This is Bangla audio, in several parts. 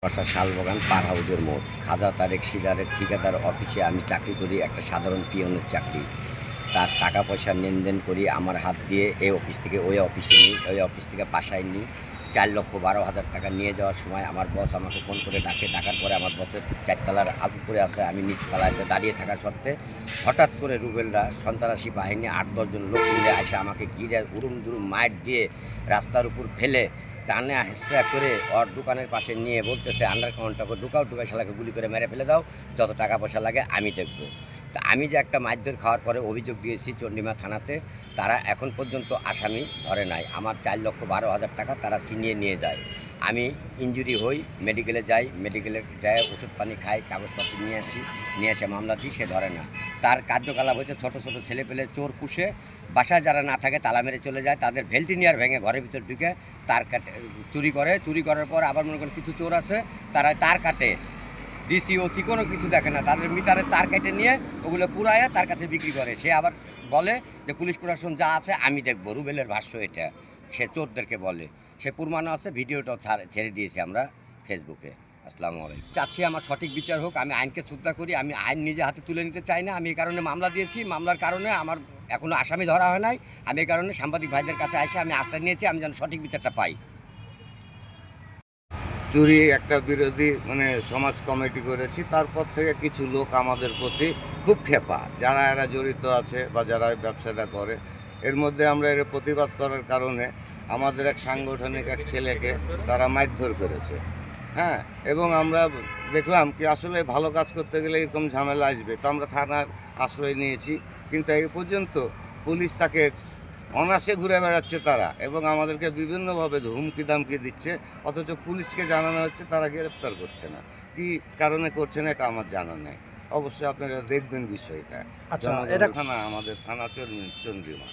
বাসা শালবাগান পার হাউজের মোড় খাজা তারেক সিদারের ঠিকাদার অফিসে আমি চাকরি করি, একটা সাধারণ পিয়নের চাকরি। তার টাকা পয়সা লেনদেন করি আমার হাত দিয়ে, এই অফিস থেকে ওই অফিসে নিই, ওই অফিস থেকে বাসায় নিই। 4,12,000 টাকা নিয়ে যাওয়ার সময় আমার বস আমাকে ফোন করে ডাকার পরে আমার বসের 4তলার উপরে আসে, আমি নিচতলাতে দাঁড়িয়ে থাকা সত্ত্বে হঠাৎ করে রুবেলরা সন্ত্রাসী বাহিনী 8-10 জন লোক মিলে এসে আমাকে ঘিরে উড়ুম দুরুম মাইট দিয়ে রাস্তার উপর ফেলে টানে হেঁচড়া করে ওর দোকানের পাশে নিয়ে বলতেছে, আন্ডারগ্রাউন্ডটাকে ঢুকাই শালাকে গুলি করে মেরে ফেলে দাও, যত টাকা পয়সা লাগে আমি দেখবো। তা আমি যে একটা মারধর খাওয়ার পরে অভিযোগ দিয়েছি চণ্ডীমা থানাতে, তারা এখন পর্যন্ত আসামি ধরে নাই। আমার 4,12,000 টাকা তারা ছিনিয়ে নিয়ে যায়। আমি ইনজুরি হই, মেডিকেলে যাই, মেডিকেলে যাই, ওষুধ পানি খাই, কাগজপত্র নিয়ে এসে মামলা দিই, সে ধরে না। তার কার্যকলাপ হচ্ছে ছোটো ছোটো ছেলেপেলে চোর পুষে বাসায় যারা না থাকে তালা মেরে চলে যায়, তাদের ভেল্টিনিয়ার ভেঙে ঘরের ভিতর ঢুকে তার কাটে চুরি করার পর আবার মনে করেন কিছু চোর আছে তারা তার কাটে, ডিসি ওসি কোনো কিছু দেখে না, তাদের মিটারের তার কেটে নিয়ে ওগুলো পুরাইয়া তার কাছে বিক্রি করে। সে আবার বলে যে পুলিশ প্রশাসন যা আছে আমি দেখবো। রুবেলের ভাষ্য এটা, সে চোরদেরকে বলে। সে প্রমাণও আছে, ভিডিওটাও ছেড়ে দিয়েছি আমরা ফেসবুকে। আসসালামু আলাইকুম। চাচ্ছি আমার সঠিক বিচার হোক, আমি আইনকে শ্রদ্ধা করি, আমি আইন নিজে হাতে তুলে নিতে চাই না। আমি এই কারণে মামলা দিয়েছি, মামলার কারণে আমার এখনও আসামি ধরা হয় নাই। আমি এই কারণে সাংবাদিক ভাইদের কাছে এসে আমি আশ্রয় নিয়েছি, আমি যেন সঠিক বিচারটা পাই। চুরি একটা বিরোধী সমাজ কমিটি করেছি, তারপর থেকে কিছু লোক আমাদের প্রতি খুব ক্ষেপা, যারা এরা জড়িত আছে বা যারা ব্যবসাটা করে। এর মধ্যে আমরা এর প্রতিবাদ করার কারণে আমাদের এক সাংগঠনিক এক ছেলেকে তারা মারধর করেছে। হ্যাঁ, এবং আমরা দেখলাম কি আসলে ভালো কাজ করতে গেলে এরকম ঝামেলা আসবে, তো আমরা থানার আশ্রয় নিয়েছি। কিন্তু এই পর্যন্ত পুলিশ তাকে অনাসে ঘুরে বেড়াচ্ছে তারা, এবং আমাদেরকে বিভিন্নভাবে হুমকি দামকি দিচ্ছে, অথচ পুলিশকে জানানো হচ্ছে, তারা গ্রেপ্তার করছে না। কি কারণে করছে না এটা আমার জানা নেই। অবশ্যই আপনারা দেখবেন বিষয়টা। আচ্ছা, এটা থানা, আমাদের থানা চন্দ্রিমা।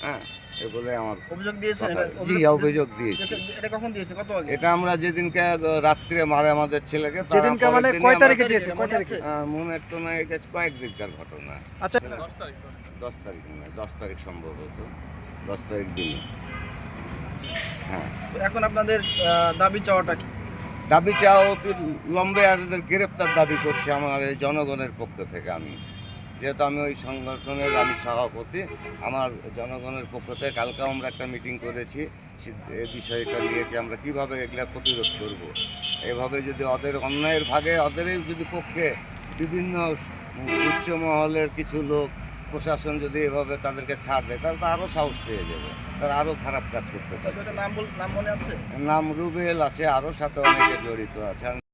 হ্যাঁ, এগুলো আমার অভিযোগ দিয়েছেন? জি, অভিযোগ দিয়েছি। এটা কখন দিয়েছে? কত আগে? এটা আমরা যেদিনকে রাত্রে মারে আমাদের ছেলেকে, যেদিনকে মানে কয় তারিখে দিয়েছে? কয় তারিখে? মনে তো না, এটা কয়েকদিনকার ঘটনা। আচ্ছা, 10 তারিখ মনে হয়, 10 তারিখ সম্ভবত, 10 তারিখ দিনে। হ্যাঁ, এখন আপনাদের দাবি চাওয়াটা কি? দাবি চাওয়া অতি লম্বে আর এদের গ্রেপ্তার দাবি করছে আমার এই জনগণের পক্ষ থেকে। আমি যেহেতু আমি ওই সংগঠনের আমি সভাপতি, আমার জনগণের পক্ষ থেকে কালকেও আমরা একটা মিটিং করেছি এই বিষয়টা নিয়ে, কি আমরা কীভাবে এগুলা প্রতিরোধ করব। এভাবে যদি ওদের অন্যায়ের ভাগে ওদেরই যদি পক্ষে বিভিন্ন উচ্চ মহলের কিছু লোক প্রশাসন যদি এভাবে তাদেরকে ছাড় দেয়, তাহলে তো আরও সাহস পেয়ে যাবে, তারা আরও খারাপ কাজ করতে পারে। নাম মনে আছে? নাম রুবেল আছে, আরও সাথে অনেকে জড়িত আছে।